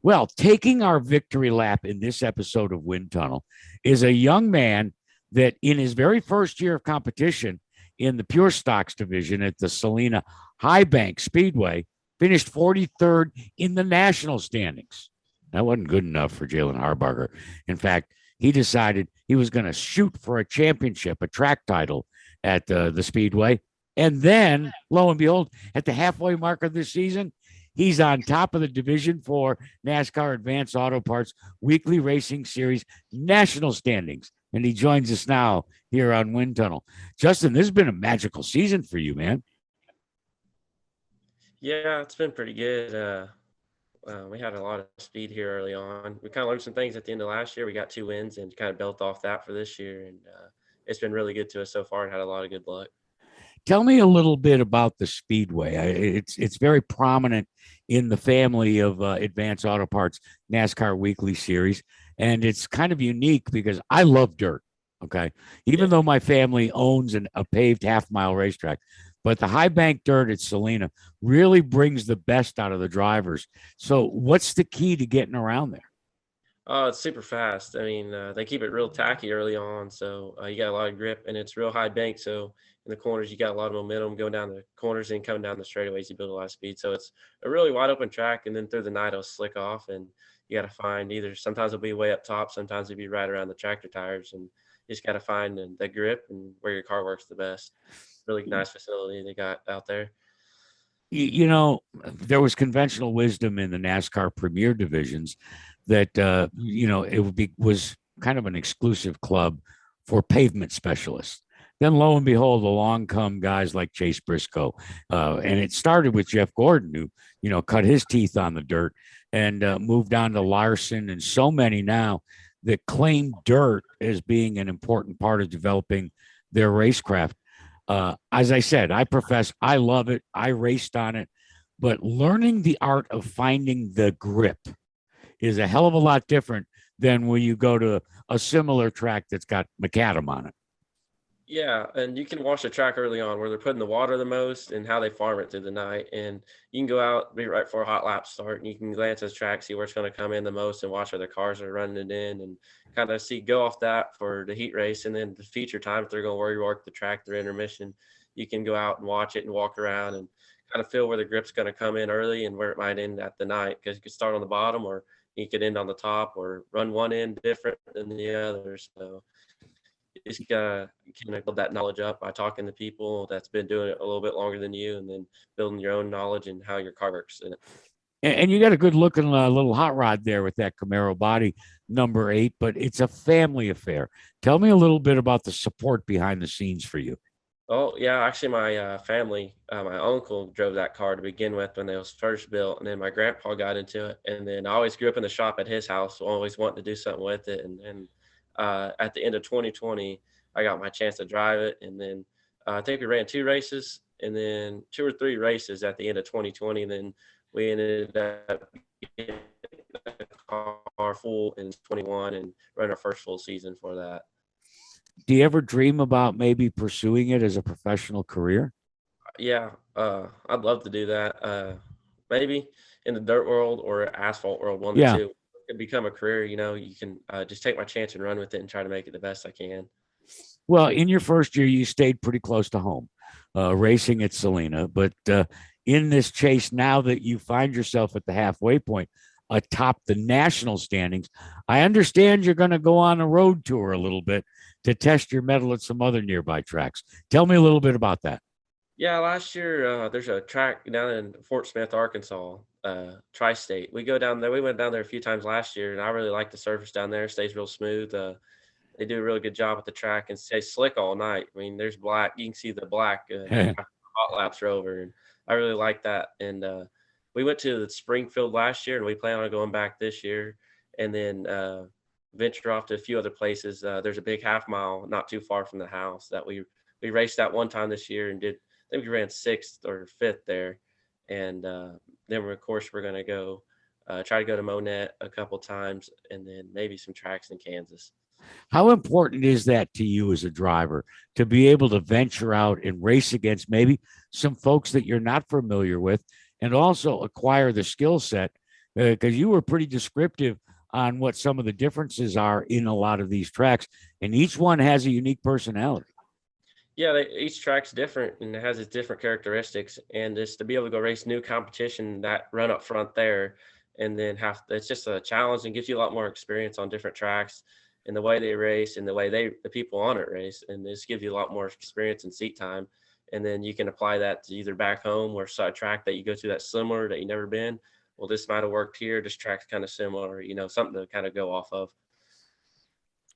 Well, taking our victory lap in this episode of Wind Tunnel is a young man that, in his very first year of competition in the pure stocks division at the Salina High Bank Speedway, finished 43rd in the national standings. That wasn't good enough for Jaylen Hardbarger. In fact, he decided he was going to shoot for a championship, a track title at the Speedway. And then, lo and behold, at the halfway mark of this season, he's on top of the division for NASCAR Advanced Auto Parts Weekly Racing Series national standings. And he joins us now here on Wind Tunnel. Justin, this has been a magical season for you, man. Yeah, it's been pretty good. We had a lot of speed here early on. We kind of learned some things at the end of last year. We got 2 wins and kind of built off that for this year. And it's been really good to us so far and had a lot of good luck. Tell me a little bit about the Speedway. It's very prominent in the family of Advanced Auto Parts NASCAR Weekly Series, and it's kind of unique because I love dirt. Okay, even though my family owns a paved half-mile racetrack, but the high bank dirt at Salina really brings the best out of the drivers. So, what's the key to getting around there? Oh, it's super fast. I mean, they keep it real tacky early on, so you got a lot of grip, and it's real high bank. So in the corners, you got a lot of momentum going down the corners and coming down the straightaways. You build a lot of speed, so it's a really wide open track. And then through the night, it'll slick off, and you got to find either sometimes it'll be way up top, sometimes it'll be right around the tractor tires, and you just got to find the grip and where your car works the best. Really nice facility they got out there. You know, there was conventional wisdom in the NASCAR Premier divisions that was kind of an exclusive club for pavement specialists. Then lo and behold, along come guys like Chase Briscoe, and it started with Jeff Gordon, who cut his teeth on the dirt and moved on to Larson, and so many now that claim dirt as being an important part of developing their racecraft. As I said, I love it. I raced on it, but learning the art of finding the grip is a hell of a lot different than when you go to a similar track that's got macadam on it. Yeah, and you can watch the track early on where they're putting the water the most and how they farm it through the night. And you can go out, be right for a hot lap start, and you can glance at the track, see where it's going to come in the most, and watch where the cars are running it in, and kind of go off that for the heat race. And then the feature time, if they're going to work the track, their intermission, you can go out and watch it and walk around and kind of feel where the grip's going to come in early and where it might end at the night, because you could start on the bottom or you could end on the top or run one end different than the other. So you just gotta kind of build that knowledge up by talking to people that's been doing it a little bit longer than you, and then building your own knowledge and how your car works in it. And you got a good looking little hot rod there with that Camaro body, number 8, but it's a family affair. Tell me a little bit about the support behind the scenes for you. Oh yeah, actually my family, my uncle drove that car to begin with when it was first built, and then my grandpa got into it, and then I always grew up in the shop at his house, so always wanting to do something with it, and at the end of 2020, I got my chance to drive it, and then I think we ran 2 races, and then 2 or 3 races at the end of 2020, and then we ended up getting the car full in 21 and running our first full season for that. Do you ever dream about maybe pursuing it as a professional career? Yeah, I'd love to do that. Maybe in the dirt world or asphalt world, one of the Yeah. two. It could become a career. You can just take my chance and run with it and try to make it the best I can. Well, in your first year, you stayed pretty close to home, racing at Salina. But in this chase, now that you find yourself at the halfway point, atop the national standings, I understand you're going to go on a road tour a little bit to test your mettle at some other nearby tracks. Tell me a little bit about that. Yeah, last year there's a track down in Fort Smith, Arkansas, Tri-State. We go down there. We went down there a few times last year, and I really like the surface down there. It stays real smooth. They do a really good job with the track and stay slick all night. I mean, there's black. You can see the black hot laps are over, and I really like that. And we went to the Springfield last year, and we plan on going back this year, and then venture off to a few other places. There's a big half mile not too far from the house that we raced that one time this year and did. I think we ran 6th or 5th there, and then of course we're going to go try to go to Monette a couple times, and then maybe some tracks in Kansas. How important is that to you as a driver to be able to venture out and race against maybe some folks that you're not familiar with, and also acquire the skill set because you were pretty descriptive on what some of the differences are in a lot of these tracks, and each one has a unique personality. Yeah, each track's different and it has its different characteristics. And just to be able to go race new competition that run up front there, and then it's just a challenge and gives you a lot more experience on different tracks and the way they race and the way the people on it race, and just give you a lot more experience and seat time. And then you can apply that to either back home or a track that you go to that's similar that you've never been. Well, this might have worked here. This track's kind of similar, something to kind of go off of.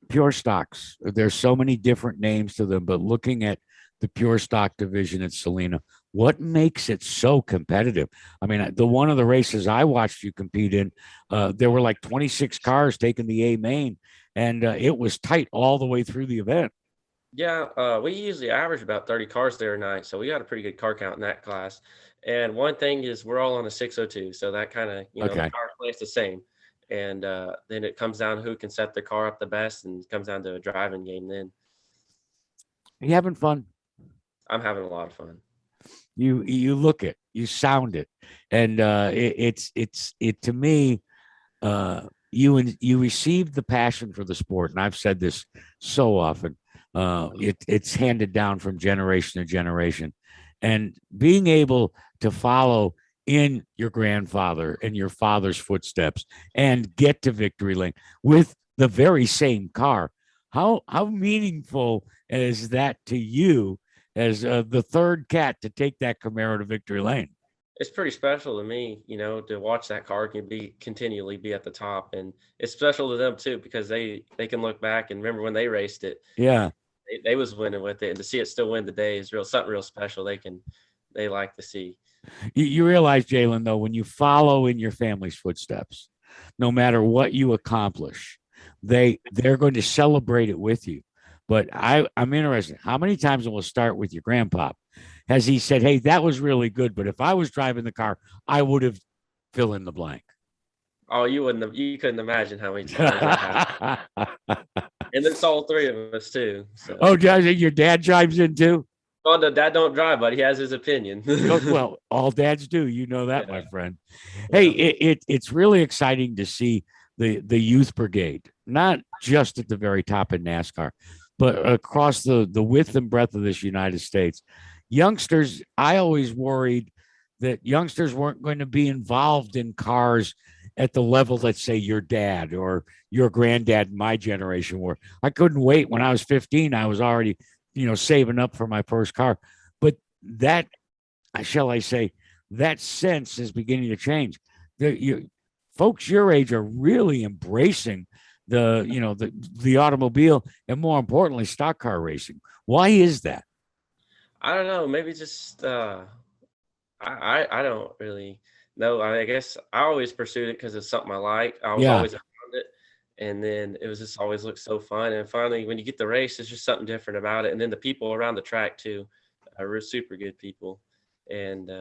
Pure stocks. There's so many different names to them, but looking at the pure stock division at Salina, what makes it so competitive? I mean, the one of the races I watched you compete in, there were like 26 cars taking the A main, and it was tight all the way through the event. Yeah, we usually average about 30 cars there a night, so we got a pretty good car count in that class. And one thing is we're all on a 602, so that kind of, the car plays the same. And then it comes down to who can set the car up the best, and it comes down to a driving game then. You having fun? I'm having a lot of fun. You look it, you sound it, and it to me, you received the passion for the sport, and I've said this so often. It's handed down from generation to generation, and being able to follow in your grandfather and your father's footsteps and get to victory lane with the very same car. How meaningful is that to you as the third cat to take that Camaro to victory lane? It's pretty special to me, to watch that car continually be at the top, and it's special to them too because they can look back and remember when they raced it. Yeah, they was winning with it, and to see it still win today is something real special. They like to see. You realize, Jaylen, though, when you follow in your family's footsteps, no matter what you accomplish, they're going to celebrate it with you. But I'm interested. How many times, and we'll start with your grandpa, has he said, "Hey, that was really good, but if I was driving the car, I would have fill in the blank." Oh, you couldn't imagine how many times that happened. And it's all three of us too. So. Oh, your dad chimes in too? Well, no, dad don't drive, but he has his opinion. Well, all dads do. You know that, my friend. Hey, it's really exciting to see the youth brigade, not just at the very top in NASCAR, but across the width and breadth of this United States. Youngsters, I always worried that youngsters weren't going to be involved in cars at the level, let's say, your dad or your granddad in my generation were. I couldn't wait. When I was 15, I was already, saving up for my first car. But that, shall I say, that sense is beginning to change. Folks your age are really embracing the automobile and, more importantly, stock car racing. Why is that? I don't know. Maybe just I don't really know. I guess I always pursued it because it's something I like. I was always around it, and then it was just always looked so fun. And finally, when you get the race, it's just something different about it. And then the people around the track too are super good people, and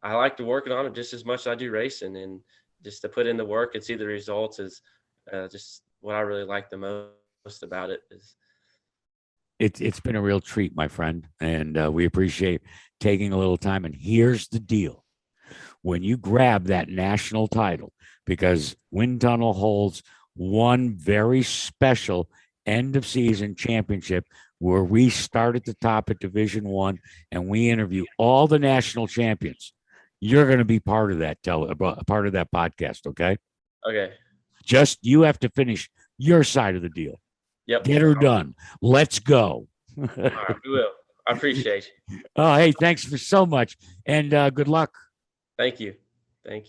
I like to working on it just as much as I do racing, and just to put in the work and see the results is just what I really like the most about it. It's been a real treat, my friend, and we appreciate taking a little time. And here's the deal: when you grab that national title, because Wind Tunnel holds one very special end of season championship where we start at the top at Division I and we interview all the national champions. You're going to be part of that part of that podcast, okay? Okay. Just you have to finish your side of the deal. Yep. Get her done. Let's go. All right, we will. I appreciate you. Oh, hey, thanks for so much, and good luck. Thank you. Thank you.